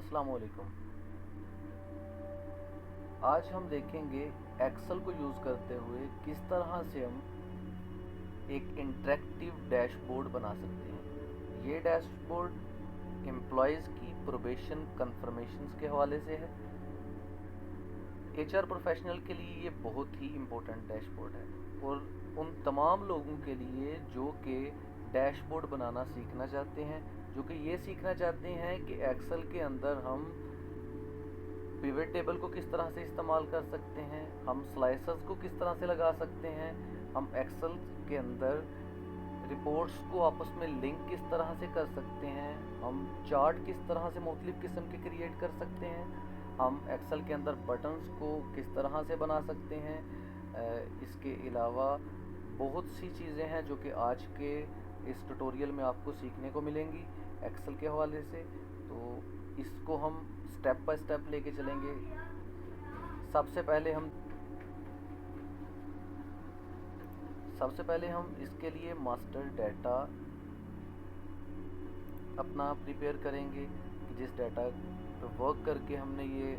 अस्सलाम वालेकुम। आज हम देखेंगे एक्सेल को यूज़ करते हुए किस तरह से हम एक इंटरेक्टिव डैशबोर्ड बना सकते हैं। ये डैशबोर्ड एम्प्लॉयज़ की प्रोबेशन कंफर्मेशंस के हवाले से है। एचआर प्रोफेशनल के लिए ये बहुत ही इम्पोर्टेंट डैशबोर्ड है और उन तमाम लोगों के लिए जो कि डैशबोर्ड बनाना सीखना चाहते हैं, जो कि ये सीखना चाहते हैं कि एक्सेल के अंदर हम पिवट टेबल को किस तरह से इस्तेमाल कर सकते हैं, हम स्लाइसर्स को किस तरह से लगा सकते हैं, हम एक्सेल के अंदर रिपोर्ट्स को आपस में लिंक किस तरह से कर सकते हैं, हम चार्ट किस तरह से मुख्तलिफ़ किस्म के क्रिएट कर सकते हैं, हम एक्सेल के अंदर बटन्स को किस तरह से बना सकते हैं। इसके अलावा बहुत सी चीज़ें हैं जो कि आज के इस ट्यूटोरियल में आपको सीखने को मिलेंगी एक्सेल के हवाले से। तो इसको हम स्टेप बाय स्टेप लेके चलेंगे। सबसे पहले हम इसके लिए मास्टर डाटा अपना प्रिपेयर करेंगे कि जिस डाटा पर वर्क करके हमने ये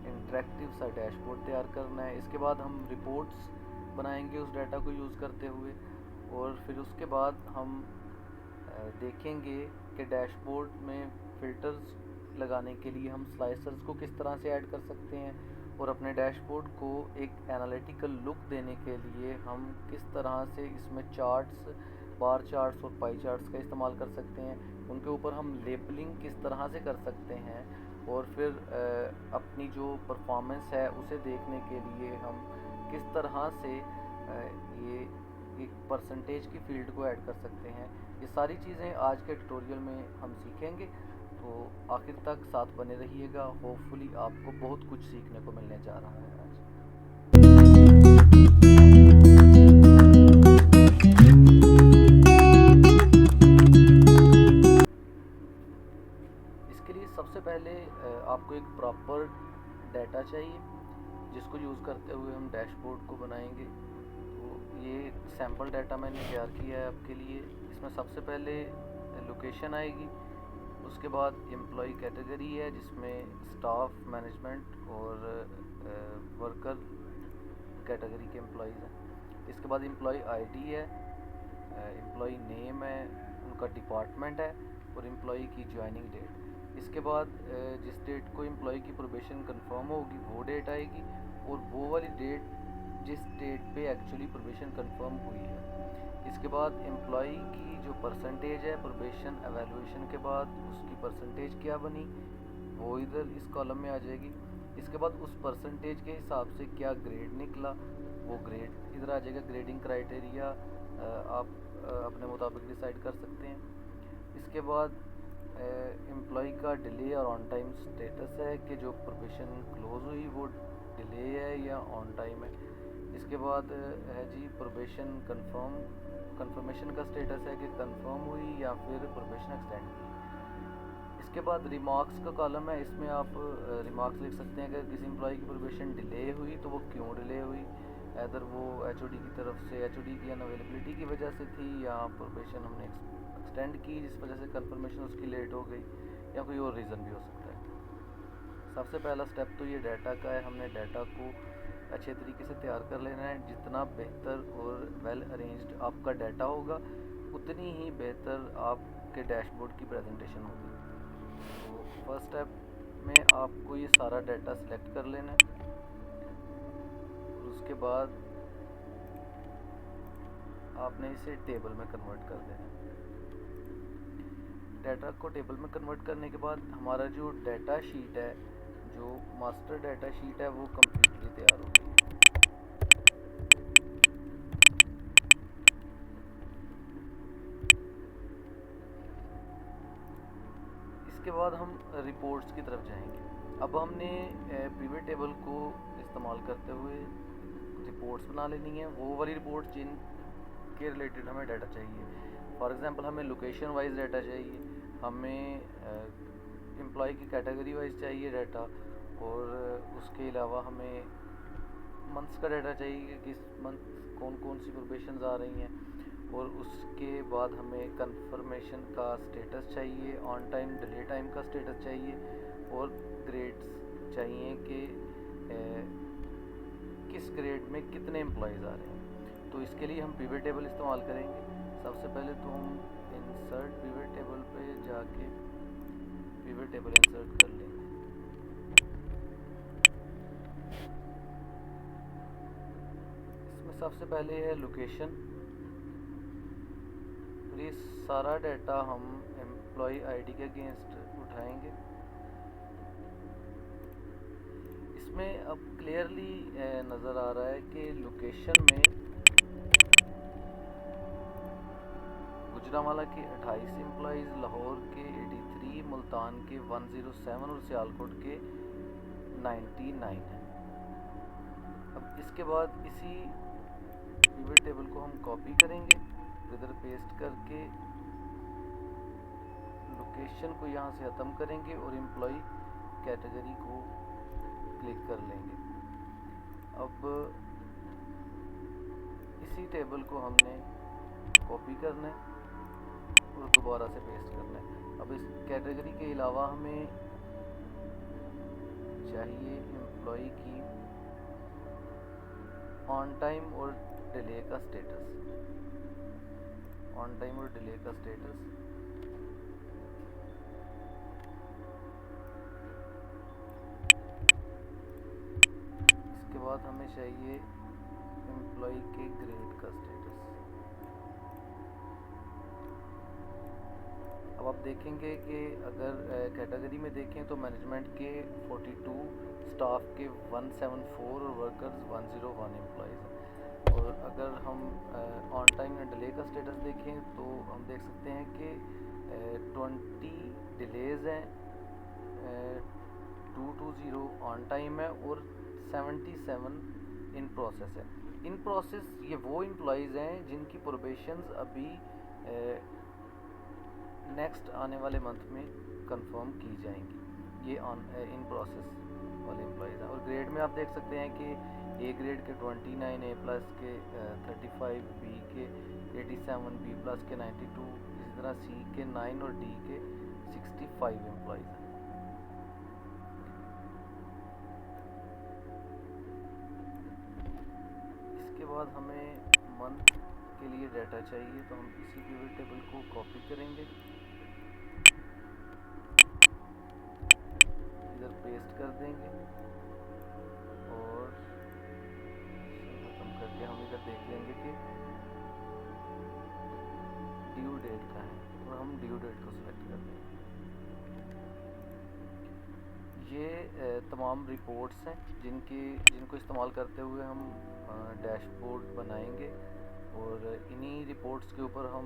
इंटरेक्टिव सा डैशबोर्ड तैयार करना है। इसके बाद हम रिपोर्ट्स बनाएंगे उस डाटा को यूज़ करते हुए, और फिर उसके बाद हम देखेंगे कि डैशबोर्ड में फ़िल्टर्स लगाने के लिए हम स्लाइसर्स को किस तरह से ऐड कर सकते हैं, और अपने डैशबोर्ड को एक एनालिटिकल लुक देने के लिए हम किस तरह से इसमें चार्ट्स, बार चार्ट्स और पाई चार्ट्स का इस्तेमाल कर सकते हैं। उनके ऊपर हम लेबलिंग किस तरह से कर सकते हैं, और फिर अपनी जो परफॉर्मेंस है उसे देखने के लिए हम किस तरह से ये एक परसेंटेज की फील्ड को ऐड कर सकते हैं। ये सारी चीज़ें आज के ट्यूटोरियल में हम सीखेंगे, तो आखिर तक साथ बने रहिएगा। होपफुली आपको बहुत कुछ सीखने को मिलने जा रहा है आज। इसके लिए सबसे पहले आपको एक प्रॉपर डाटा चाहिए जिसको यूज़ करते हुए हम डैशबोर्ड को बनाएंगे। तो ये सैम्पल डाटा मैंने तैयार किया है आपके लिए। इसमें सबसे पहले लोकेशन आएगी, उसके बाद एम्प्लॉय कैटेगरी है जिसमें स्टाफ, मैनेजमेंट और वर्कर कैटेगरी के एम्प्लॉयज़ हैं। इसके बाद एम्प्लॉय आईडी है, एम्प्लॉय नेम है, उनका डिपार्टमेंट है और एम्प्लॉय की ज्वाइनिंग डेट। इसके बाद जिस डेट को एम्प्लॉय की प्रोबेशन कंफर्म होगी वो डेट आएगी, और वो वाली डेट जिस डेट पे एक्चुअली प्रोबेशन कंफर्म हुई है। इसके बाद एम्प्लॉय की जो परसेंटेज है प्रोबेशन एवेलुएशन के बाद, उसकी परसेंटेज क्या बनी वो इधर इस कॉलम में आ जाएगी। इसके बाद उस परसेंटेज के हिसाब से क्या ग्रेड निकला वो ग्रेड इधर आ जाएगा। ग्रेडिंग क्राइटेरिया आप अपने मुताबिक डिसाइड कर सकते हैं। इसके बाद एम्प्लॉय का डिले और ऑन टाइम स्टेटस है कि जो प्रोबेशन क्लोज हुई वो डिले है या ऑन टाइम है। इसके बाद है जी प्रोबेशन कंफर्मेशन का स्टेटस है कि कंफर्म हुई या फिर प्रोबेशन एक्सटेंड की। इसके बाद रिमार्क्स का कॉलम है, इसमें आप रिमार्क्स लिख सकते हैं कि किसी एम्प्लॉय की प्रोबेशन डिले हुई तो वो क्यों डिले हुई। अदर वो एचओडी की तरफ से एचओडी की अनअवेलेबिलिटी की वजह से थी, या प्रोबेशन हमने एक्सटेंड की जिस वजह से कंफर्मेशन उसकी लेट हो गई, या कोई और रीज़न भी हो सकता है। सबसे पहला स्टेप तो ये डाटा का है। हमने डाटा को अच्छे तरीके से तैयार कर लेना है। जितना बेहतर और वेल अरेंज्ड आपका डाटा होगा उतनी ही बेहतर आपके डैशबोर्ड की प्रेजेंटेशन होगी। तो फर्स्ट स्टेप में आपको ये सारा डाटा सेलेक्ट कर लेना है, और उसके बाद आपने इसे टेबल में कन्वर्ट कर देना है। डाटा को टेबल में कन्वर्ट करने के बाद हमारा जो डाटा शीट है, जो मास्टर डाटा शीट है, वो कम्प्लीटली तैयार हो गई है। इसके बाद हम रिपोर्ट्स की तरफ जाएंगे। अब हमने पिवट टेबल को इस्तेमाल करते हुए रिपोर्ट्स बना लेनी है, वो वाली रिपोर्ट्स जिन के रिलेटेड हमें डाटा चाहिए। फॉर एग्जांपल हमें लोकेशन वाइज डाटा चाहिए, हमें एम्प्लॉय की कैटेगरी वाइज चाहिए डाटा, और उसके अलावा हमें मंथ्स का डाटा चाहिए कि किस मंथ कौन कौन सी प्रोबेशंस आ रही हैं, और उसके बाद हमें कंफर्मेशन का स्टेटस चाहिए, ऑन टाइम डिले टाइम का स्टेटस चाहिए और ग्रेड्स चाहिए कि किस ग्रेड में कितने एम्प्लॉयज़ आ रहे हैं। तो इसके लिए हम पिवट टेबल इस्तेमाल करेंगे। सबसे पहले तो हम इंसर्ट पिवट टेबल पे जाके पिवट टेबल इंसर्ट कर लेंगे। इसमें सबसे पहले है लोकेशन, और ये सारा डाटा हम एम्प्लॉय आईडी के अगेंस्ट उठाएंगे। इसमें अब क्लियरली नज़र आ रहा है कि लोकेशन में गुजरांवाला के 28 एम्प्लॉयज़, लाहौर के 83, मुल्तान के 107 और सियालकोट के 99 हैं। अब इसके बाद इसी पिवट टेबल को हम कॉपी करेंगे, इधर पेस्ट करके लोकेशन को यहाँ से ख़त्म करेंगे और एम्प्लॉय कैटेगरी को क्लिक कर लेंगे। अब इसी टेबल को हमने कॉपी करना है और दोबारा से पेस्ट करना है। अब इस कैटेगरी के अलावा हमें चाहिए एम्प्लॉय की ऑन टाइम और डिले का स्टेटस, ऑन टाइम और डिले का स्टेटस। इसके बाद हमें चाहिए एम्प्लॉय के ग्रेड का स्टेटस। अब आप देखेंगे कि अगर कैटेगरी में देखें तो मैनेजमेंट के 42, स्टाफ के 174 और वर्कर्स 101 एम्प्लॉयज़ हैं। और अगर हम ऑन टाइम या डिले का स्टेटस देखें तो हम देख सकते हैं कि 20 डिलेज़ हैं, 220 ऑन टाइम है और 77 इन प्रोसेस है। इन प्रोसेस ये वो एम्प्लॉयज़ हैं जिनकी प्रोबेशंस अभी नेक्स्ट आने वाले मंथ में कंफर्म की जाएंगी। ये ऑन इन प्रोसेस वाले एम्प्लॉयज़ हैं। और ग्रेड में आप देख सकते हैं कि ए ग्रेड के 29, ए प्लस के 35, बी के 87, बी प्लस के 92, इसी तरह सी के 9 और डी के 65 एम्प्लॉयज़ हैं। इसके बाद हमें मंथ के लिए डाटा चाहिए, तो हम इसी पिवट टेबल को कॉपी करेंगे, इधर पेस्ट कर देंगे और खत्म करके हम इधर देख लेंगे कि ड्यू डेट का है और हम ड्यू डेट को सिलेक्ट कर देंगे। ये तमाम रिपोर्ट्स हैं जिनको इस्तेमाल करते हुए हम डैशबोर्ड बनाएंगे और इन्हीं रिपोर्ट्स के ऊपर हम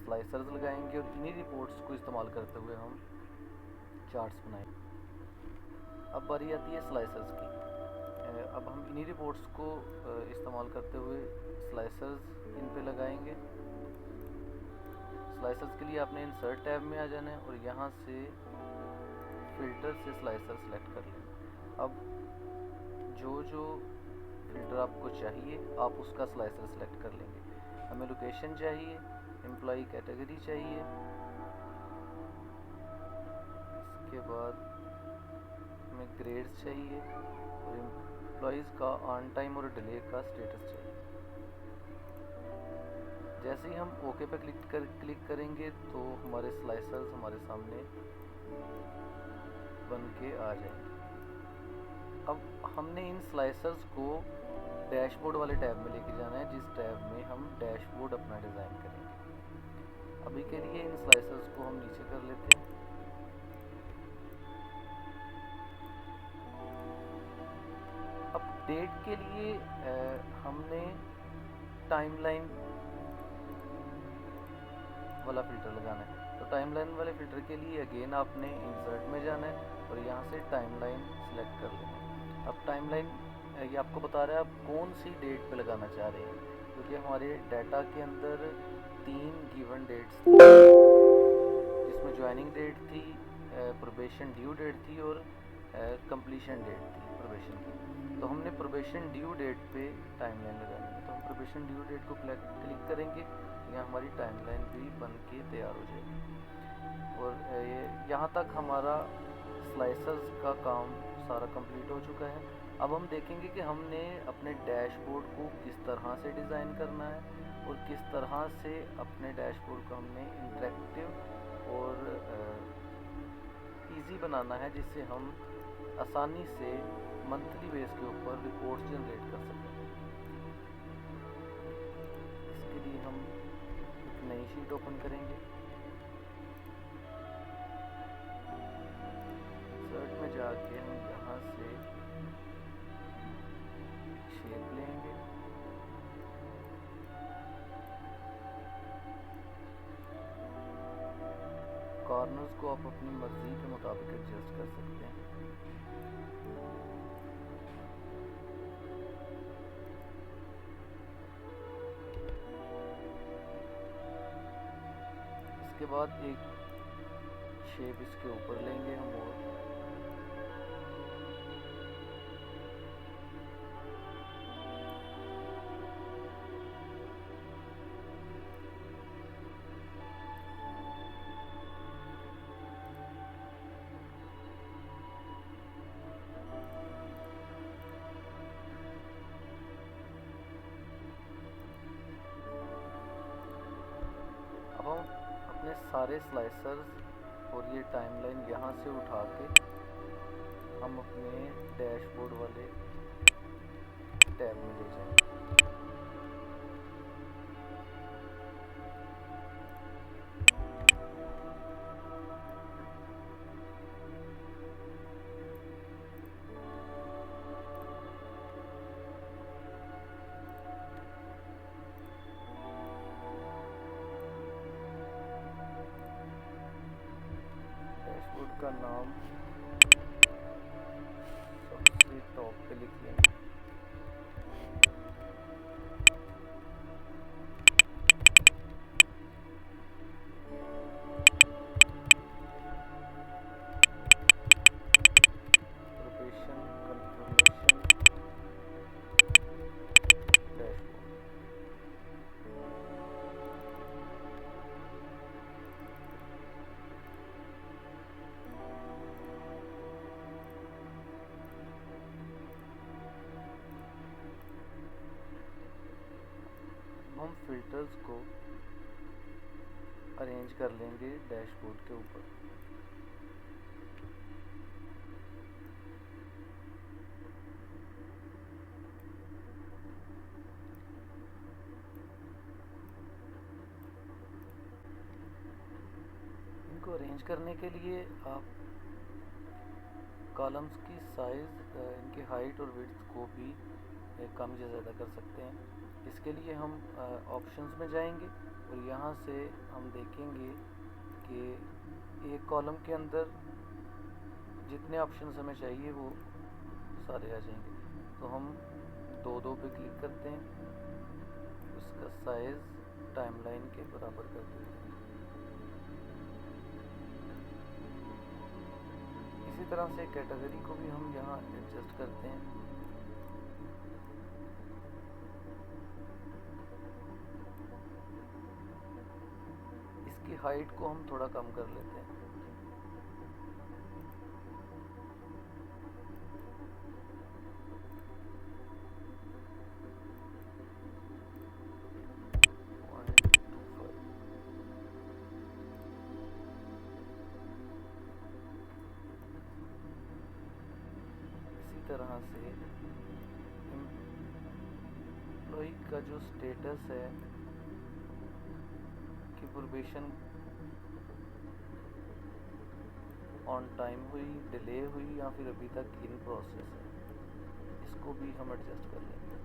स्लाइसर्स लगाएंगे और इन्हीं रिपोर्ट्स को इस्तेमाल करते हुए हम चार्ट्स बनाएंगे। अब बारी आती है स्लाइसर्स की। अब हम इन्हीं रिपोर्ट्स को इस्तेमाल करते हुए स्लाइसर्स इन पे लगाएंगे। स्लाइसर्स के लिए आपने इंसर्ट टैब में आ जाना है और यहाँ से फ़िल्टर से स्लाइसर सेलेक्ट कर लेना। अब जो फ़िल्टर आपको चाहिए आप उसका स्लाइसर सेलेक्ट कर लेंगे। हमें लोकेशन चाहिए, एम्प्लॉय कैटेगरी चाहिए, इसके बाद हमें ग्रेड्स चाहिए और एम्प्लॉयज़ का ऑन टाइम और डिले का स्टेटस चाहिए। जैसे ही हम ओके पे क्लिक करेंगे तो हमारे स्लाइसर्स हमारे सामने बन के आ जाएंगे। अब हमने इन स्लाइसर्स को डैशबोर्ड वाले टैब में लेके जाना है, जिस टैब में हम डैशबोर्ड अपना डिज़ाइन करेंगे। अभी के लिए इन स्लाइसर्स को हम नीचे कर लेते हैं। अब डेट के लिए हमने टाइमलाइन वाला फ़िल्टर लगाना है। तो टाइमलाइन वाले फ़िल्टर के लिए अगेन आपने इंसर्ट में जाना है और यहाँ से टाइमलाइन सेलेक्ट कर लेना है। अब टाइमलाइन ये आपको बता रहा है आप कौन सी डेट पे लगाना चाह रहे हैं, क्योंकि हमारे डाटा के अंदर 3 गिवन डेट्स थी, जिसमें ज्वाइनिंग डेट थी, प्रोबेशन ड्यू डेट थी और कंप्लीशन डेट थी प्रोबेशन की। तो हमने प्रोबेशन ड्यू डेट पे टाइमलाइन लगानी है। तो हम प्रोबेशन ड्यू डेट को क्लिक करेंगे यहाँ हमारी टाइमलाइन भी बन के तैयार हो जाएगी। और ये यहाँ तक हमारा स्लाइसर्स का काम सारा कंप्लीट हो चुका है। अब हम देखेंगे कि हमने अपने डैशबोर्ड को किस तरह से डिज़ाइन करना है और किस तरह से अपने डैशबोर्ड को हमने इंटरेक्टिव और इजी बनाना है, जिससे हम आसानी से मंथली बेस के ऊपर रिपोर्ट्स जनरेट कर सकें। इसके लिए हम एक नई शीट ओपन करेंगे, सर्च में जाके हम यहाँ से शेप लेंगे, कॉर्नर्स को आप अपनी मर्जी के मुताबिक एडजस्ट कर सकते हैं। इसके बाद एक शेप इसके ऊपर लेंगे हम और अब हम अपने सारे स्लाइसर्स और ये टाइमलाइन यहाँ से उठा के हम अपने डैशबोर्ड वाले टैब में ले जाएंगे। डैशबोर्ड का नाम सबसे टॉप पे लिख लेंगे। प्रोपेशन कंफर्मेशन डैशबोर्ड। हम फिल्टर्स को अरेंज कर लेंगे डैशबोर्ड के ऊपर। इनको अरेंज करने के लिए आप कॉलम्स की साइज़, इनकी हाइट और विड्थ को भी कम या ज़्यादा कर सकते हैं। इसके लिए हम ऑप्शंस में जाएंगे और यहाँ से हम देखेंगे कि एक कॉलम के अंदर जितने ऑप्शंस हमें चाहिए वो सारे आ जाएंगे। तो हम दो पे क्लिक करते हैं, उसका साइज़ टाइमलाइन के बराबर कर देते हैं। इसी तरह से कैटेगरी को भी हम यहाँ एडजस्ट करते हैं। इसकी हाइट को हम थोड़ा कम कर लेते हैं। तरह से एम्प्लॉय का जो स्टेटस है कि प्रोबेशन ऑन टाइम हुई, डिले हुई या फिर अभी तक इन प्रोसेस है, इसको भी हम एडजस्ट कर लेंगे।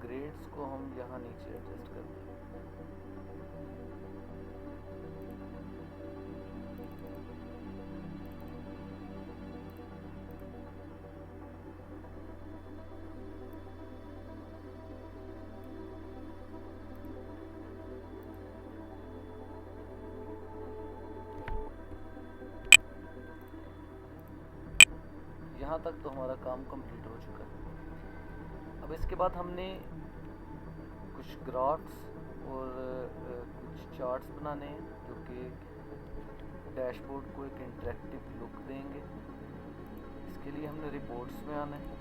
ग्रेड्स को हम यहाँ नीचे एडजस्ट कर देंगे। यहाँ तक तो हमारा काम कंप्लीट हो चुका है। अब इसके बाद हमने कुछ ग्राफ्स और कुछ चार्ट्स बनाने हैं जो कि डैशबोर्ड को एक इंटरेक्टिव लुक देंगे। इसके लिए हमने रिपोर्ट्स में आना है।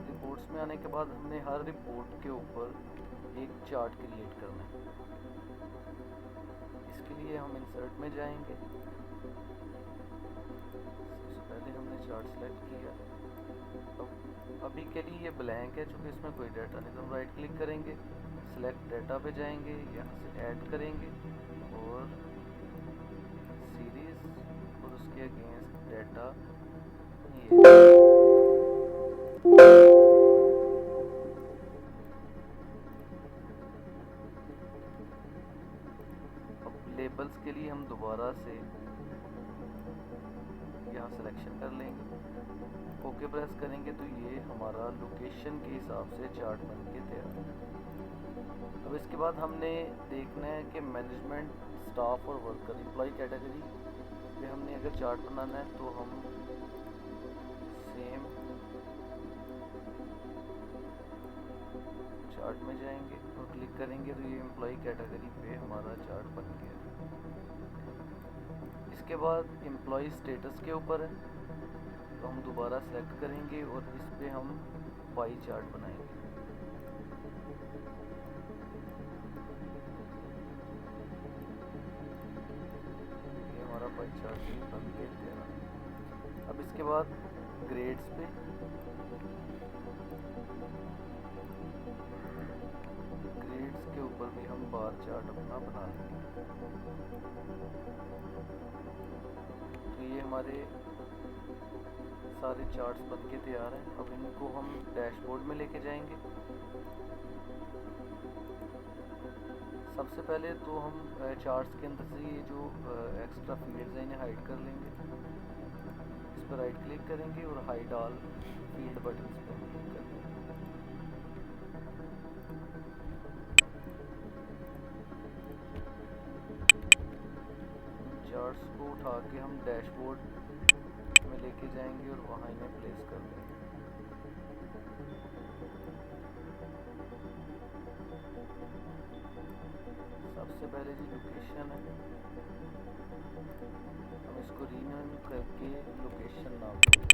रिपोर्ट्स में आने के बाद हमने हर रिपोर्ट के ऊपर एक चार्ट क्रिएट करना है। इसके लिए हम इंसर्ट में जाएंगे। सबसे पहले हमने चार्ट सेलेक्ट किया। अब अभी के लिए ये ब्लैंक है चूँकि इसमें कोई डाटा नहीं, तो हम राइट क्लिक करेंगे, सिलेक्ट डाटा पे जाएंगे, यहाँ से ऐड करेंगे और सीरीज और उसके अगेंस्ट डाटा ये। लेबल्स के लिए हम दोबारा से यहाँ सिलेक्शन कर लेंगे, ओके प्रेस करेंगे तो ये हमारा लोकेशन के हिसाब से चार्ट बन के तैयार है। अब इसके बाद हमने देखना है कि मैनेजमेंट, स्टाफ और वर्कर, एम्प्लॉय कैटेगरी पे हमने अगर चार्ट बनाना है तो हम सेम चार्ट में जाएंगे और क्लिक करेंगे तो ये एम्प्लॉय कैटेगरी पे हमारा चार्ट बन गया। इसके बाद एम्प्लॉय स्टेटस के ऊपर है तो हम दोबारा सेलेक्ट करेंगे और इस पे हम पाई चार्ट बनाएंगे। ये हमारा पाई चार्ट बन के तैयार है। अब इसके बाद ग्रेड्स पे के ऊपर भी हम बार चार्ट अपना बना लेंगे। तो ये हमारे सारे चार्ट्स बन के तैयार हैं। अब इनको हम डैशबोर्ड में लेके जाएंगे। सबसे पहले तो हम चार्ट्स के अंदर से ये जो एक्स्ट्रा फील्ड्स हैं इन्हें हाइड कर लेंगे। इस पर राइट क्लिक करेंगे और हाइड ऑल फील्ड बटन पर क्लिक करेंगे। चार्ट्स को उठा के हम डैशबोर्ड में लेके जाएंगे और वहाँ इन्हें प्लेस कर देंगे। सबसे पहले जी लोकेशन है, हम इसको रीनेम करके लोकेशन नाम देंगे।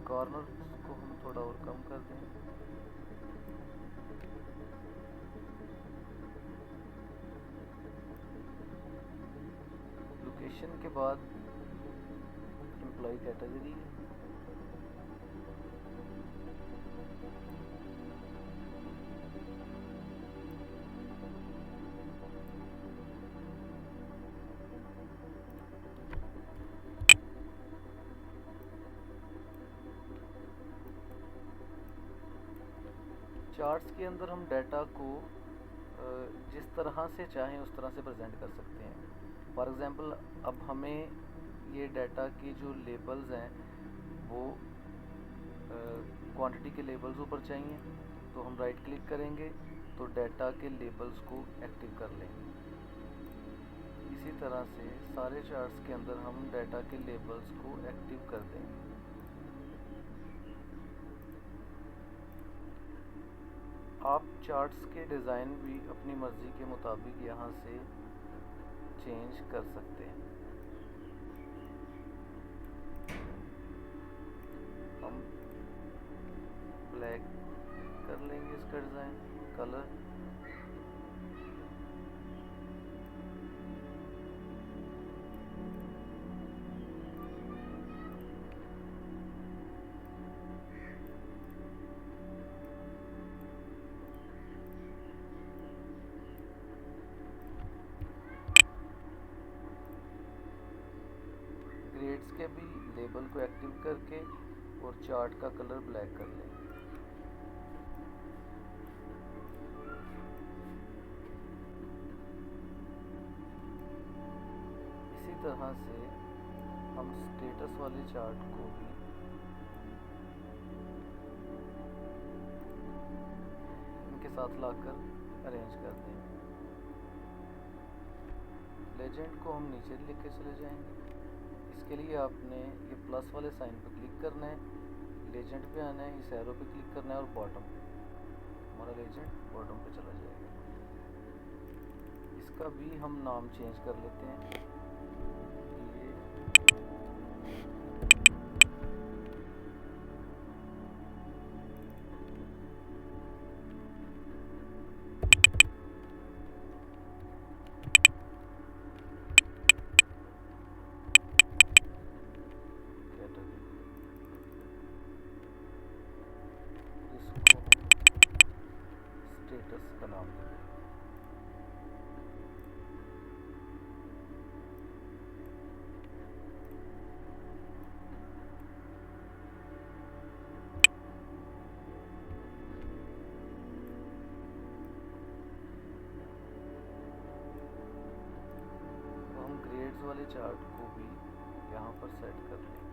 कॉर्नर को हम थोड़ा और कम कर दें। लोकेशन के बाद एम्प्लॉय कैटेगरी है। चार्ट्स के अंदर हम डाटा को जिस तरह से चाहें उस तरह से प्रेजेंट कर सकते हैं। फॉर एग्ज़ाम्पल अब हमें ये डाटा के जो लेबल्स हैं वो क्वांटिटी के लेबल्स ऊपर चाहिए, तो हम राइट क्लिक करेंगे तो डाटा के लेबल्स को एक्टिव कर लेंगे। इसी तरह से सारे चार्ट्स के अंदर हम डाटा के लेबल्स को एक्टिव कर देंगे। आप चार्ट्स के डिज़ाइन भी अपनी मर्ज़ी के मुताबिक यहाँ से चेंज कर सकते हैं। हम ब्लैक कर लेंगे इसका डिज़ाइन, कलर। ग्रेड्स के भी लेबल को एक्टिव करके और चार्ट का कलर ब्लैक कर लेंगे। इसी तरह से हम स्टेटस वाले चार्ट को भी इनके साथ लाकर अरेंज कर देंगे। लेजेंड को हम नीचे लेके चले जाएंगे। इसके लिए आपने ये प्लस वाले साइन पर क्लिक करना है, लेजेंड पे आना है, इस एरो पे क्लिक करना है और बॉटम पे, हमारा लेजेंड बॉटम पे चला जाएगा। इसका भी हम नाम चेंज कर लेते हैं। स्टेटस का नाम देंगे। तो हम ग्रेड्स वाले चार्ट को भी यहाँ पर सेट कर लेंगे।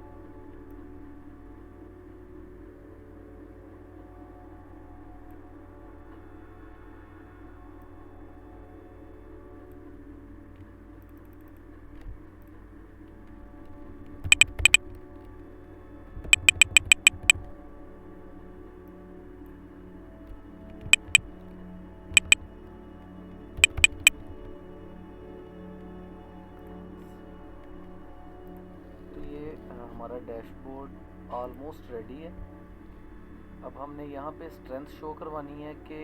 हमारा डैशबोर्ड ऑलमोस्ट रेडी है। अब हमने यहाँ पे स्ट्रेंथ शो करवानी है कि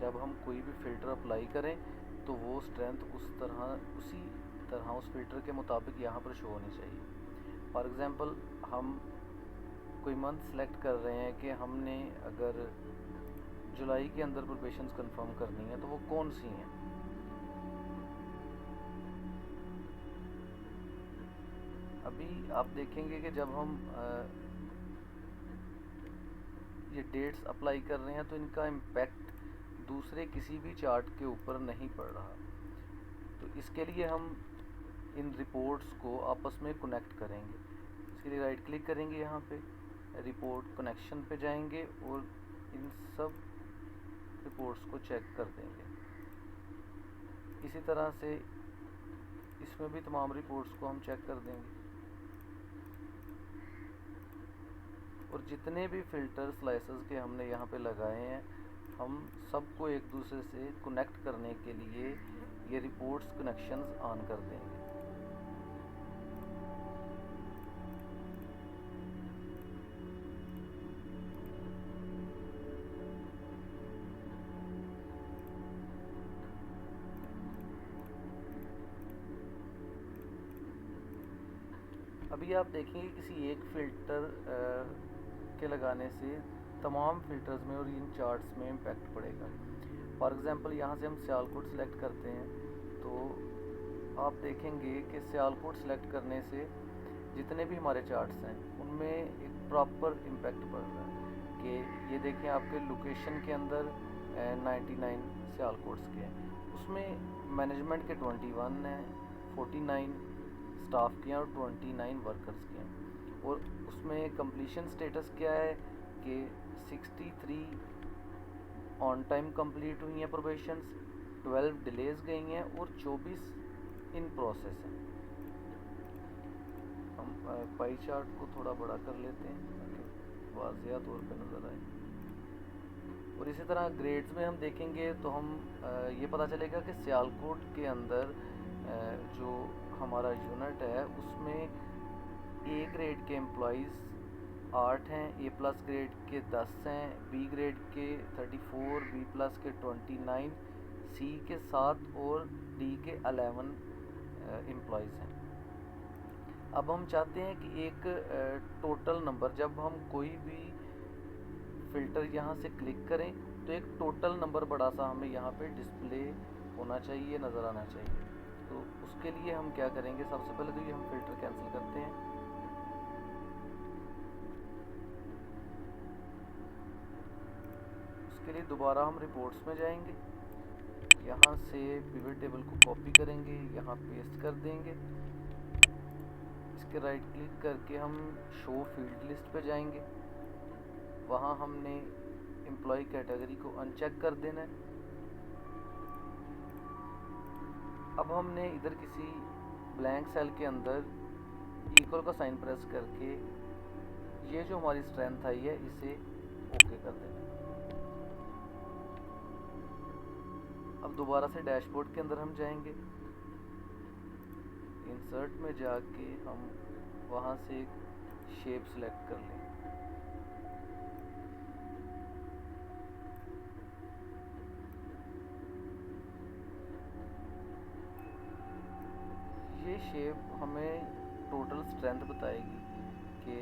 जब हम कोई भी फ़िल्टर अप्लाई करें तो वो स्ट्रेंथ उसी तरह उस फिल्टर के मुताबिक यहाँ पर शो होनी चाहिए। फॉर एग्ज़ाम्पल हम कोई मंथ सेलेक्ट कर रहे हैं कि हमने अगर जुलाई के अंदर प्रोबेशंस कंफर्म करनी है तो वो कौन सी हैं। अभी आप देखेंगे कि जब हम ये डेट्स अप्लाई कर रहे हैं तो इनका इम्पैक्ट दूसरे किसी भी चार्ट के ऊपर नहीं पड़ रहा। तो इसके लिए हम इन रिपोर्ट्स को आपस में कनेक्ट करेंगे। इसके लिए राइट क्लिक करेंगे, यहाँ पे रिपोर्ट कनेक्शन पे जाएंगे और इन सब रिपोर्ट्स को चेक कर देंगे। इसी तरह से इसमें भी तमाम रिपोर्ट्स को हम चेक कर देंगे और जितने भी फ़िल्टर स्लाइसेस के हमने यहाँ पे लगाए हैं हम सबको एक दूसरे से कनेक्ट करने के लिए ये रिपोर्ट्स कनेक्शंस ऑन कर देंगे। अभी आप देखेंगे किसी एक फ़िल्टर के लगाने से तमाम फ़िल्टर्स में और इन चार्ट्स में इम्पैक्ट पड़ेगा। फॉर एग्ज़ाम्पल यहाँ से हम सियालकोट सेलेक्ट करते हैं तो आप देखेंगे कि सियालकोट सेलेक्ट करने से जितने भी हमारे चार्ट्स हैं उनमें एक प्रॉपर इम्पैक्ट पड़ रहा है कि ये देखें आपके लोकेशन के अंदर 99 सियालकोट्स के हैं, उसमें मैनेजमेंट के 21 हैं, 49 स्टाफ के हैं और 29 वर्कर्स के हैं। और उसमें कंप्लीशन स्टेटस क्या है कि 63 ऑन टाइम कंप्लीट हुई हैं प्रोबेशंस, 12 डिलेज गई हैं और 24 इन प्रोसेस हैं। हम पाई चार्ट को थोड़ा बड़ा कर लेते हैं ताकि वाज़िया तौर पे नज़र आए। और इसी तरह ग्रेड्स में हम देखेंगे तो हम ये पता चलेगा कि सियालकोट के अंदर जो हमारा यूनिट है उसमें ए ग्रेड के एम्प्लॉइज़ 8 हैं, ए प्लस ग्रेड के 10 हैं, बी ग्रेड के 34, बी प्लस के 29, सी के 7 और डी के 11 एम्प्लॉइज़ हैं। अब हम चाहते हैं कि एक टोटल नंबर, जब हम कोई भी फ़िल्टर यहाँ से क्लिक करें तो एक टोटल नंबर बड़ा सा हमें यहाँ पे डिस्प्ले होना चाहिए, नज़र आना चाहिए। तो उसके लिए हम क्या करेंगे, सबसे पहले तो ये हम फ़िल्टर कैंसिल करते हैं इसके लिए दोबारा हम रिपोर्ट्स में जाएंगे, यहाँ से पिवट टेबल को कॉपी करेंगे, यहाँ पेस्ट कर देंगे। इसके राइट क्लिक करके हम शो फील्ड लिस्ट पे जाएंगे, वहाँ हमने एम्प्लॉय कैटेगरी को अनचेक कर देना है। अब हमने इधर किसी ब्लैंक सेल के अंदर इक्वल का साइन प्रेस करके ये जो हमारी स्ट्रेंथ आई है इसे ओके कर देना। अब दोबारा से डैशबोर्ड के अंदर हम जाएंगे, इंसर्ट में जाके हम वहाँ से एक शेप सिलेक्ट कर लेंगे। ये शेप हमें टोटल स्ट्रेंथ बताएगी कि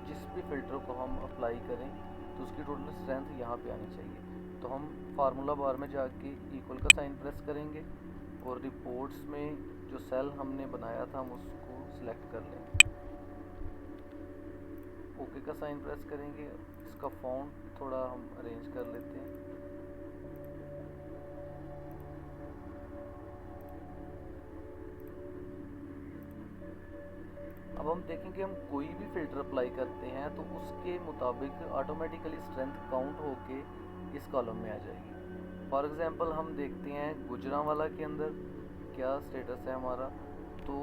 जिस भी फिल्टर को हम अप्लाई करें तो उसकी टोटल स्ट्रेंथ यहाँ पे आनी चाहिए। तो हम फार्मूला बार में जाके इक्वल का साइन प्रेस करेंगे और रिपोर्ट्स में जो सेल हमने बनाया था हम उसको सिलेक्ट कर लेंगे, ओके का साइन प्रेस करेंगे। इसका फॉन्ट थोड़ा हम अरेंज कर लेते हैं। अब हम देखेंगे हम कोई भी फिल्टर अप्लाई करते हैं तो उसके मुताबिक ऑटोमेटिकली स्ट्रेंथ काउंट होके इस कॉलम में आ जाएगी। फॉर एग्जांपल हम देखते हैं गुजरांवाला के अंदर क्या स्टेटस है हमारा। तो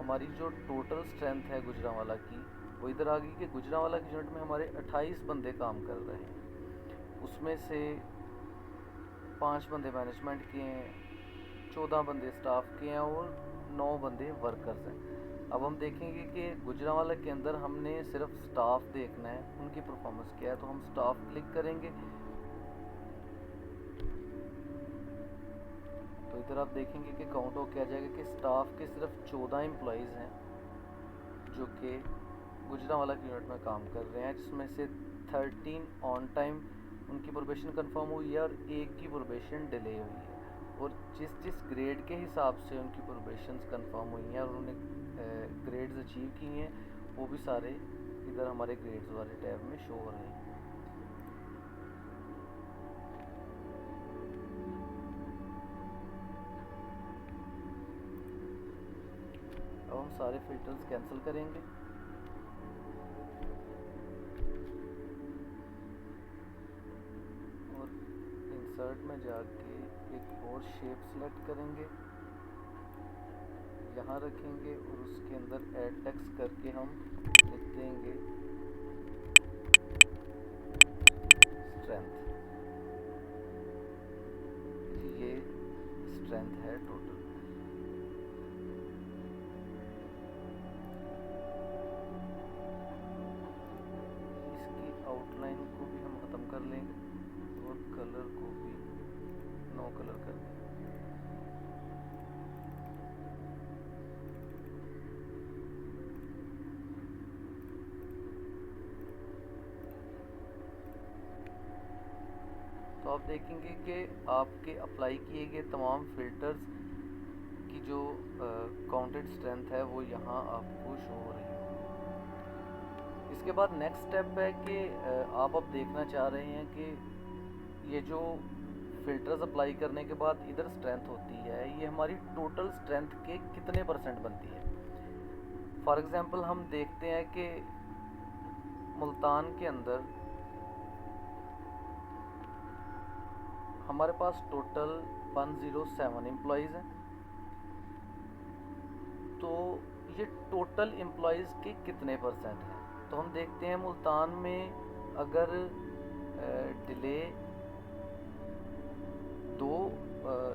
हमारी जो टोटल स्ट्रेंथ है गुजरांवाला की वो इधर आ गई कि गुजरांवाला की यूनिट में हमारे 28 बंदे काम कर रहे हैं, उसमें से 5 बंदे मैनेजमेंट के हैं, 14 बंदे स्टाफ के हैं और 9 बंदे वर्कर्स हैं। अब हम देखेंगे कि गुजरांवाला के अंदर हमने सिर्फ स्टाफ देखना है, उनकी परफॉर्मेंस क्या है। तो हम स्टाफ क्लिक करेंगे तो इधर आप देखेंगे कि काउंट हो क्या जाएगा कि स्टाफ के सिर्फ 14 एम्प्लॉयज़ हैं जो कि गुजरांवाला की यूनिट में काम कर रहे हैं, जिसमें से 13 ऑन टाइम उनकी प्रोबेशन कंफर्म हुई है और एक की प्रोबेशन डिले हुई है। और जिस जिस ग्रेड के हिसाब से उनकी प्रोबेशन कंफर्म हुई हैं और उन्होंने ग्रेड्स अचीव किए हैं वो भी सारे इधर हमारे ग्रेड्स वाले टैब में शो हो रहे हैं। अब हम सारे फिल्टर्स कैंसिल करेंगे और इंसर्ट में जाके एक और शेप सेलेक्ट करेंगे, यहाँ रखेंगे और उसके अंदर ऐड टेक्स्ट करके हम लिख देंगे स्ट्रेंथ। ये स्ट्रेंथ है टोटल। इसकी आउटलाइन को भी हम ख़त्म कर लेंगे और कलर को भी नो कलर कर देंगे। तो आप देखेंगे कि आपके अप्लाई किए गए तमाम फिल्टर्स की जो काउंटेड स्ट्रेंथ है वो यहाँ आपको शो हो रही है। इसके बाद नेक्स्ट स्टेप है कि आप अब देखना चाह रहे हैं कि ये जो फिल्टर्स अप्लाई करने के बाद इधर स्ट्रेंथ होती है ये हमारी टोटल स्ट्रेंथ के कितने परसेंट बनती है। फॉर एग्जांपल हम देखते हैं कि मुल्तान के अंदर हमारे पास टोटल 107 एम्प्लॉयज़ हैं। तो ये टोटल एम्प्लॉयज़ के कितने परसेंट हैं। तो हम देखते हैं मुल्तान में अगर डिले 2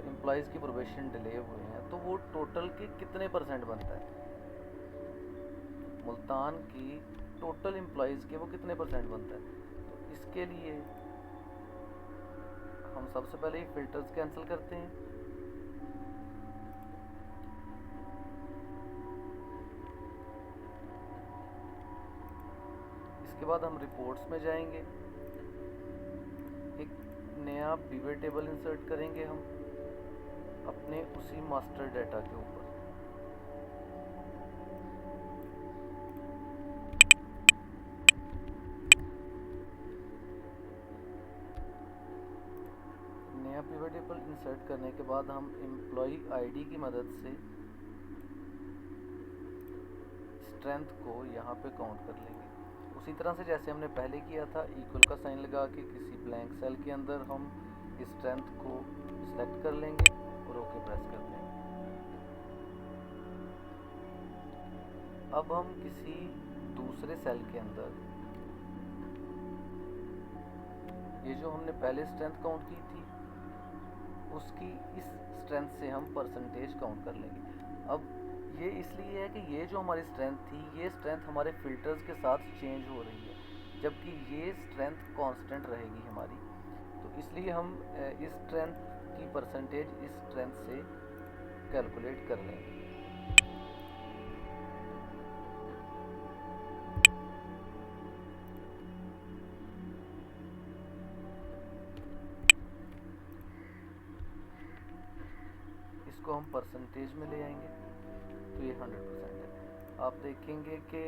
एम्प्लॉयज़ की प्रोबेशन डिले हुए हैं तो वो टोटल के कितने परसेंट बनता है। मुल्तान की टोटल एम्प्लॉयज़ के वो कितने परसेंट बनता है। तो इसके लिए हम सबसे पहले फिल्टर्स कैंसिल करते हैं। इसके बाद हम रिपोर्ट्स में जाएंगे, एक नया पिवट टेबल इंसर्ट करेंगे हम अपने उसी मास्टर डाटा के ऊपर। नया पिवट टेबल इंसर्ट करने के बाद हम एम्प्लॉय आईडी की मदद से स्ट्रेंथ को यहाँ पे काउंट कर लेंगे। उसी तरह से जैसे हमने पहले किया था, इक्वल का साइन लगा के किसी ब्लैंक सेल के अंदर हम इस स्ट्रेंथ को सिलेक्ट कर लेंगे और ओके प्रेस कर देंगे। अब हम किसी दूसरे सेल के अंदर ये जो हमने पहले स्ट्रेंथ काउंट की थी उसकी इस स्ट्रेंथ से हम परसेंटेज काउंट कर लेंगे। अब ये इसलिए है कि ये जो हमारी स्ट्रेंथ थी, ये स्ट्रेंथ हमारे फिल्टर्स के साथ चेंज हो रही है, जबकि ये स्ट्रेंथ कांस्टेंट रहेगी हमारी। तो इसलिए हम इस स्ट्रेंथ की परसेंटेज इस स्ट्रेंथ से कैलकुलेट कर लेंगे। इसको हम परसेंटेज में ले आएंगे तो ये 100% है। आप देखेंगे कि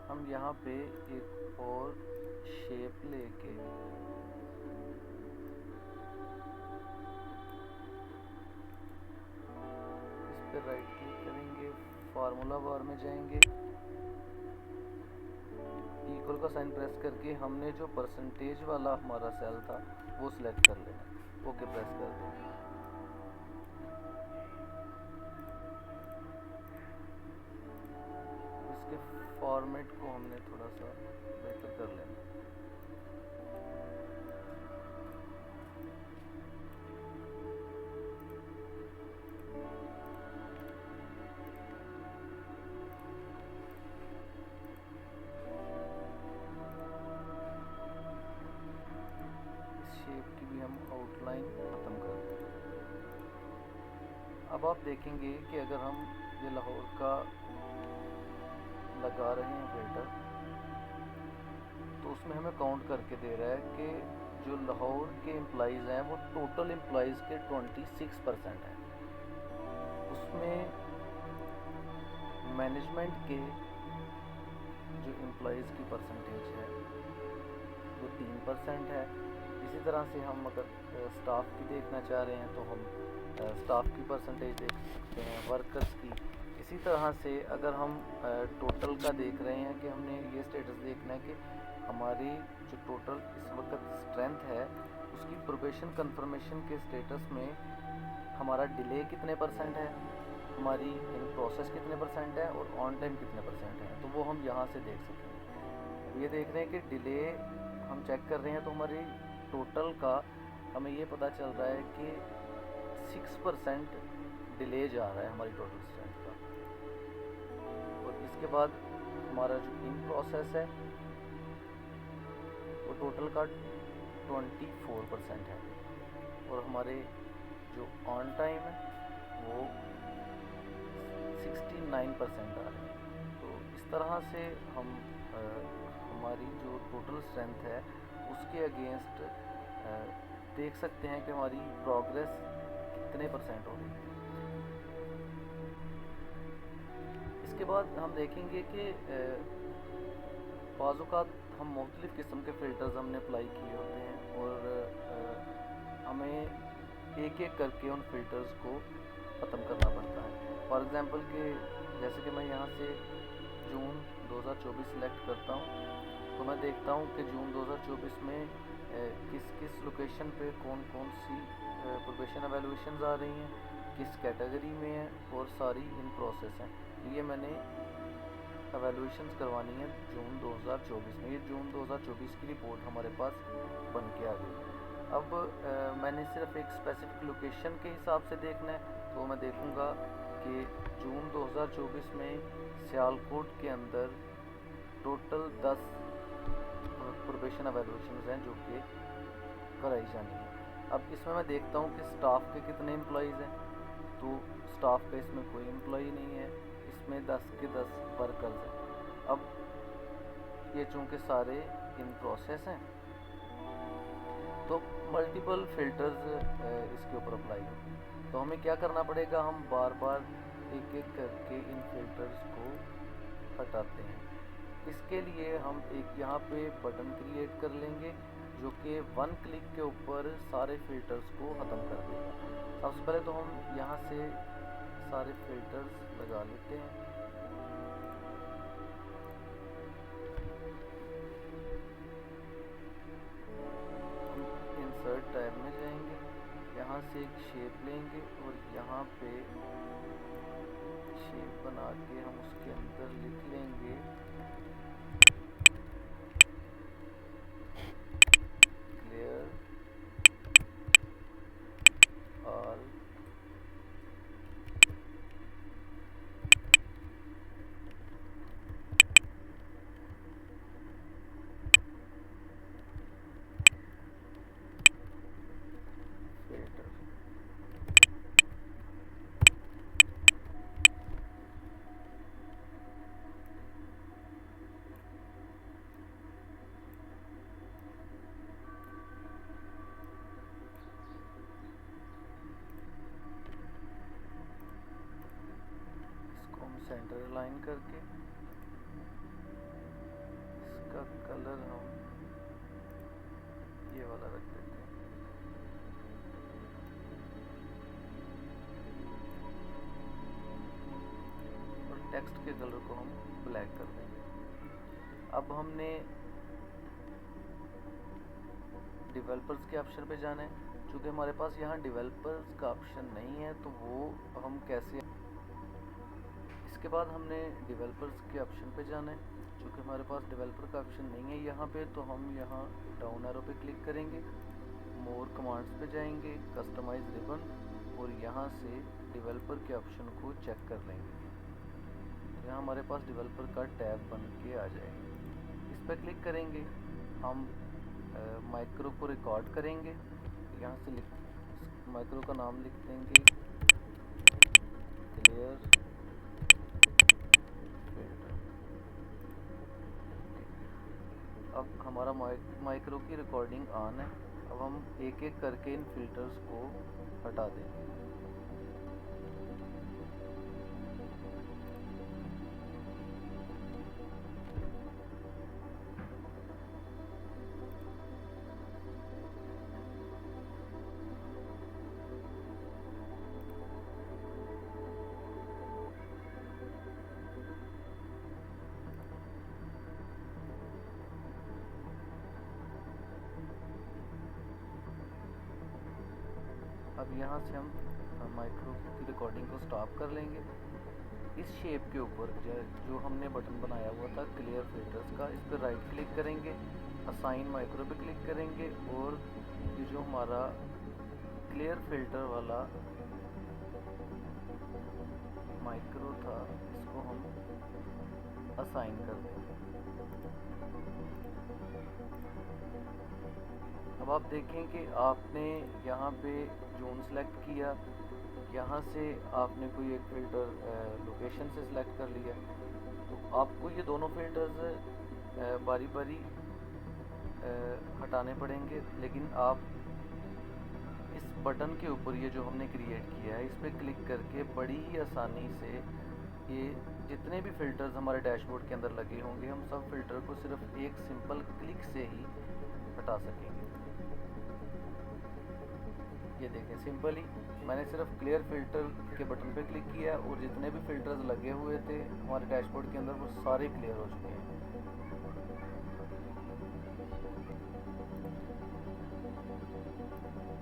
हम यहाँ पे एक और शेप लेके इस पे राइट क्लिक करेंगे, फार्मूला बार में जाएंगे, इक्वल का साइन प्रेस करके हमने जो परसेंटेज वाला हमारा सेल था वो सिलेक्ट कर लेना, ओके प्रेस कर देंगे। इसके फॉर्मेट को हमने थोड़ा सा बेहतर कर लेना। शेप की भी हम आउटलाइन खत्म कर दें। अब आप देखेंगे कि अगर हम ये लाहौर का लगा रहे हैं फिल्टर, तो उसमें हमें काउंट करके दे रहा है कि जो लाहौर के एम्प्लॉइज़ हैं वो टोटल एम्प्लॉइज़ के 26% हैं। उसमें मैनेजमेंट के जो एम्प्लॉइज़ की परसेंटेज है वो 3% है। इसी तरह से हम अगर स्टाफ की देखना चाह रहे हैं तो हम स्टाफ की परसेंटेज देख सकते हैं, वर्कर्स की। इसी तरह से अगर हम टोटल का देख रहे हैं कि हमने ये स्टेटस देखना है कि हमारी जो टोटल इस वक्त स्ट्रेंथ है उसकी प्रोबेशन कंफर्मेशन के स्टेटस में हमारा डिले कितने परसेंट है, हमारी इन प्रोसेस कितने परसेंट है और ऑन टाइम कितने परसेंट है, तो वो हम यहाँ से देख सकेंगे। ये देख रहे हैं कि डिले हम चेक कर रहे हैं तो हमारी टोटल का हमें ये पता चल रहा है कि 6% डिले जा रहा है हमारी टोटल स्ट्रेंथ का। और इसके बाद हमारा जो इन प्रोसेस है वो टोटल का 24% है और हमारे जो ऑन टाइम है वो 69% आ रहे हैं। तो इस तरह से हम हमारी जो टोटल स्ट्रेंथ है उसके अगेंस्ट देख सकते हैं कि हमारी प्रोग्रेस कितने परसेंट हो रही है। इसके बाद हम देखेंगे कि बाज़ औक़ात हम मुख्तलिफ़ किस्म के फ़िल्टर्स हमने अप्लाई किए होते हैं और हमें एक एक करके उन फ़िल्टर्स को ख़त्म करना पड़ता है। फॉर एग्ज़ाम्पल कि जैसे कि मैं यहाँ से जून 2024 सिलेक्ट करता हूँ तो मैं देखता हूँ कि जून 2024 में किस किस लोकेशन पे कौन कौन सी प्रोबेशन एवेल्यूएशंस आ रही हैं, किस कैटेगरी में है और सारी इन प्रोसेस हैं। ये मैंने एवेल्यूएशंस करवानी है जून 2024 में। ये जून 2024 की रिपोर्ट हमारे पास बन के आ गई। अब मैंने सिर्फ एक स्पेसिफिक लोकेशन के हिसाब से देखना है तो मैं देखूँगा कि जून 2024 में सियालकोट के अंदर टोटल 10 प्रोबेशन एवेल्यूएशंस हैं जो कि कराई जानी है। अब इसमें मैं देखता हूँ कि स्टाफ के कितने एम्प्लॉइज़ हैं, तो स्टाफ का इसमें कोई एम्प्लॉई नहीं है, इसमें 10 के 10 वर्कर्स हैं। अब ये चूँकि सारे इन प्रोसेस हैं तो मल्टीपल फ़िल्टर्स इसके ऊपर अप्लाई होंगे। तो हमें क्या करना पड़ेगा, हम बार बार एक एक करके इन फिल्टर्स को हटाते हैं। इसके लिए हम एक यहाँ पे बटन क्रिएट कर लेंगे जो कि वन क्लिक के ऊपर सारे फिल्टर्स को ख़त्म कर देगा। सबसे पहले तो हम यहाँ से सारे फिल्टर्स लगा लेते हैं। हम इंसर्ट टैब में जाएंगे, यहाँ से एक शेप लेंगे और यहाँ पे शेप बना के हम उसके अंदर लिख लेंगे clear all filter. Centre line करके इसका कलर हम ये वाला रख देते हैं। और टेक्स्ट के कलर को हम ब्लैक कर देंगे। अब हमने डेवलपर्स के ऑप्शन पे जाना है। चूँकि हमारे पास यहाँ डेवलपर्स का ऑप्शन नहीं है तो वो हम कैसे, इसके बाद हमने डेवलपर्स के ऑप्शन पे जाना है। चूँकि हमारे पास डेवलपर का ऑप्शन नहीं है यहाँ पे, तो हम यहाँ डाउन एरो पे क्लिक करेंगे, मोर कमांड्स पे जाएंगे, कस्टमाइज रिबन, और यहाँ से डेवलपर के ऑप्शन को चेक कर लेंगे। तो यहाँ हमारे पास डेवलपर का टैब बन के आ जाएगा। इस पर क्लिक करेंगे, हम माइक्रो को रिकॉर्ड करेंगे। यहाँ से माइक्रो का नाम लिख देंगे क्लियर फिल्टर। अब हमारा माइक्रो की रिकॉर्डिंग ऑन है। अब हम एक एक करके इन फिल्टर्स को हटा देंगे। अब यहाँ से हम माइक्रो की रिकॉर्डिंग को स्टॉप कर लेंगे। इस शेप के ऊपर जो हमने बटन बनाया हुआ था क्लियर फिल्टर्स का, इस पर राइट क्लिक करेंगे, असाइन माइक्रो पे क्लिक करेंगे, और ये जो हमारा क्लियर फिल्टर वाला माइक्रो था इसको हम असाइन कर देंगे। अब आप देखें कि आपने यहाँ पे जोन सेलेक्ट किया, यहाँ से आपने कोई एक फ़िल्टर लोकेशन से सिलेक्ट कर लिया, तो आपको ये दोनों फ़िल्टर्स बारी बारी हटाने पड़ेंगे। लेकिन आप इस बटन के ऊपर ये जो हमने क्रिएट किया है इस पर क्लिक करके बड़ी ही आसानी से ये जितने भी फ़िल्टर्स हमारे डैशबोर्ड के अंदर लगे होंगे हम सब फ़िल्टर को सिर्फ एक सिंपल क्लिक से ही हटा सकेंगे। ये देखें, सिंपल ही मैंने सिर्फ क्लियर फिल्टर के बटन पे क्लिक किया और जितने भी फिल्टर्स लगे हुए थे हमारे डैशबोर्ड के अंदर वो सारे क्लियर हो चुके हैं।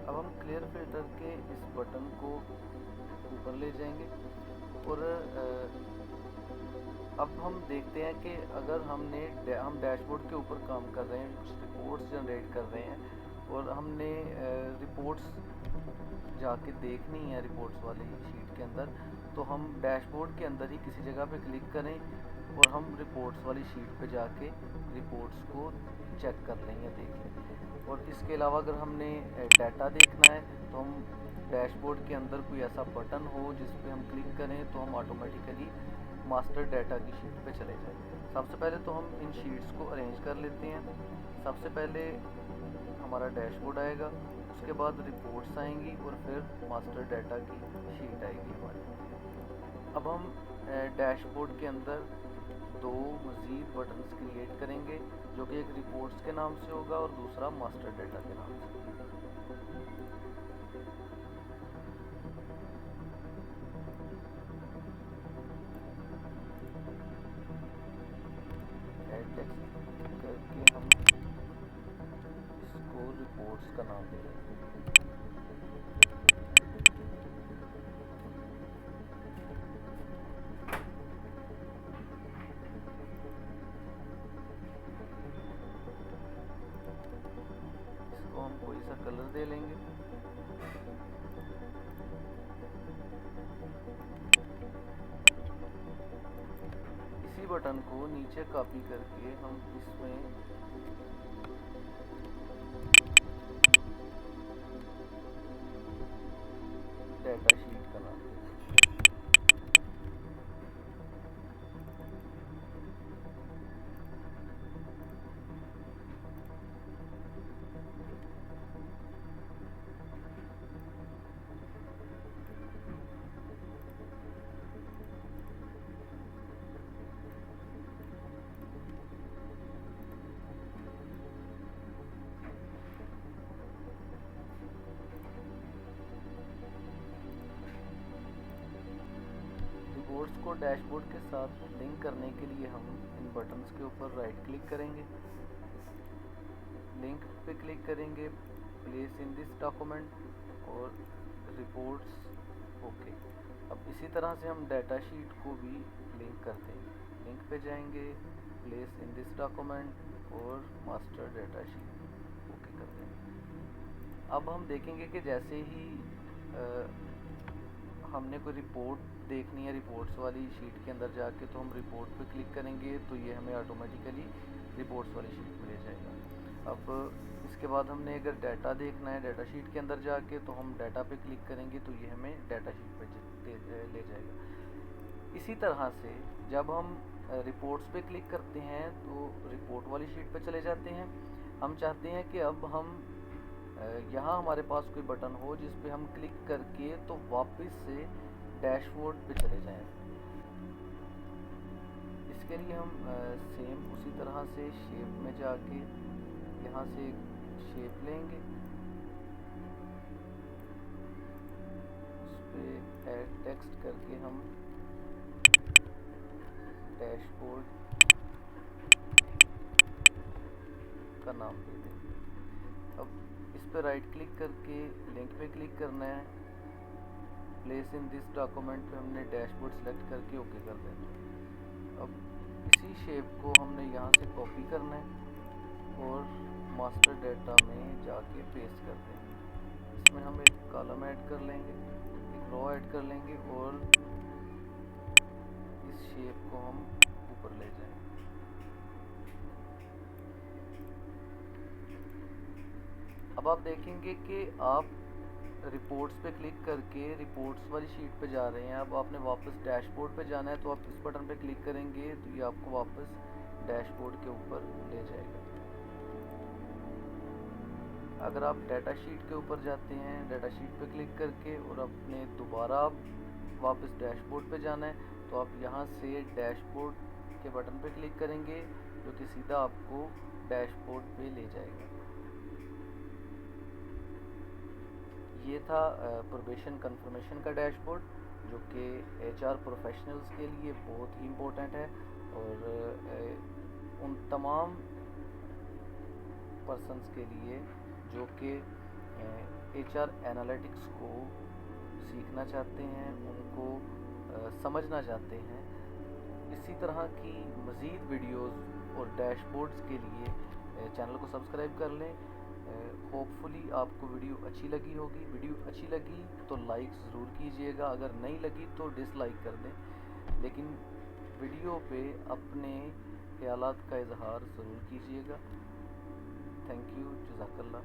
अब हम क्लियर फिल्टर के इस बटन को ऊपर ले जाएंगे और अब हम देखते हैं कि अगर हम डैशबोर्ड के ऊपर काम कर रहे हैं, रिपोर्ट्स जनरेट कर रहे हैं और हमने रिपोर्ट्स जाके देखनी है रिपोर्ट्स वाली शीट के अंदर, तो हम डैशबोर्ड के अंदर ही किसी जगह पे क्लिक करें और हम रिपोर्ट्स वाली शीट पे जाके रिपोर्ट्स को चेक कर लेंगे, देख लें। और इसके अलावा अगर हमने डाटा देखना है तो हम डैशबोर्ड के अंदर कोई ऐसा बटन हो जिस पे हम क्लिक करें तो हम ऑटोमेटिकली मास्टर डाटा की शीट पे चले जाएं। सबसे पहले तो हम इन शीट्स को अरेंज कर लेते हैं। सबसे पहले हमारा डैशबोर्ड आएगा, उसके बाद रिपोर्ट्स आएंगी और फिर मास्टर डाटा की शीट आएगी हमारी। अब हम डैशबोर्ड के अंदर दो मज़ीद बटन्स क्रिएट करेंगे, जो कि एक रिपोर्ट्स के नाम से होगा और दूसरा मास्टर डाटा के नाम से। ऐड टेक्स्ट करके हम इसको रिपोर्ट्स का नाम दे देंगे। इसको हम कोई सा कलर दे लेंगे। इसी बटन को नीचे कॉपी करके हम इसमें डाटा शीट का नाम देंगे। रिपोर्ट्स को डैशबोर्ड के साथ लिंक करने के लिए हम इन बटन्स के ऊपर राइट क्लिक करेंगे, लिंक पे क्लिक करेंगे, प्लेस इन दिस डॉक्यूमेंट और रिपोर्ट्स। ओके, अब इसी तरह से हम डाटा शीट को भी लिंक करते हैं। लिंक पे जाएंगे, प्लेस इन दिस डॉक्यूमेंट और मास्टर डाटा शीट ओके कर देंगे। अब हम देखेंगे कि जैसे ही हमने कोई रिपोर्ट देखनी है रिपोर्ट्स वाली शीट के अंदर जाके, तो हम रिपोर्ट पे क्लिक करेंगे तो ये हमें ऑटोमेटिकली रिपोर्ट्स वाली शीट पे ले जाएगा। अब इसके बाद हमने अगर डाटा देखना है डाटा शीट के अंदर जाके, तो हम डाटा पे क्लिक करेंगे तो ये हमें डाटा शीट पे ले जाएगा। इसी तरह से जब हम रिपोर्ट्स पे क्लिक करते हैं तो रिपोर्ट वाली शीट पे चले जाते हैं। हम चाहते हैं कि अब हम यहाँ हमारे पास कोई बटन हो जिस पे हम क्लिक करके तो वापस से डैशबोर्ड पे चले जाएं। इसके लिए हम सेम उसी तरह से शेप में जाके यहाँ से शेप लेंगे, उस पर ऐड टेक्स्ट करके हम डैशबोर्ड का नाम दे देंगे। अब इस पर राइट क्लिक करके लिंक पे क्लिक करना है, प्लेस इन दिस डॉक्यूमेंट पे हमने डैशबोर्ड सेलेक्ट करके ओके कर देना है। अब इसी शेप को हमने यहाँ से कॉपी करना है और मास्टर डाटा में जाके पेस्ट कर देंगे। इसमें हम एक कॉलम ऐड कर लेंगे, एक रो ऐड कर लेंगे और इस शेप को हम ऊपर ले जाएंगे। अब आप देखेंगे कि आप रिपोर्ट्स पे क्लिक करके रिपोर्ट्स वाली शीट पे जा रहे हैं। अब आपने वापस डैशबोर्ड पे जाना है तो आप इस बटन पे क्लिक करेंगे तो ये आपको वापस डैशबोर्ड के ऊपर ले जाएगा। अगर आप डाटा शीट के ऊपर जाते हैं, डाटा शीट पे क्लिक करके और अपने दोबारा वापस डैशबोर्ड पे जाना है तो आप यहाँ से डैशबोर्ड के बटन पे क्लिक करेंगे जो कि सीधा आपको डैशबोर्ड पे ले जाएगा। ये था प्रोबेशन कंफर्मेशन का डैशबोर्ड, जो कि HR प्रोफेशनल्स के लिए बहुत ही इम्पोर्टेंट है और उन तमाम पर्सन्स के लिए जो कि HR एनालिटिक्स को सीखना चाहते हैं, उनको समझना चाहते हैं। इसी तरह की मज़ीद वीडियोस और डैशबोर्ड्स के लिए चैनल को सब्सक्राइब कर लें। होपफुली आपको वीडियो अच्छी लगी होगी। वीडियो अच्छी लगी तो लाइक ज़रूर कीजिएगा, अगर नहीं लगी तो डिसलाइक कर दें, लेकिन वीडियो पे अपने ख्यालात का इजहार ज़रूर कीजिएगा। थैंक यू, जज़ाकल्लाह।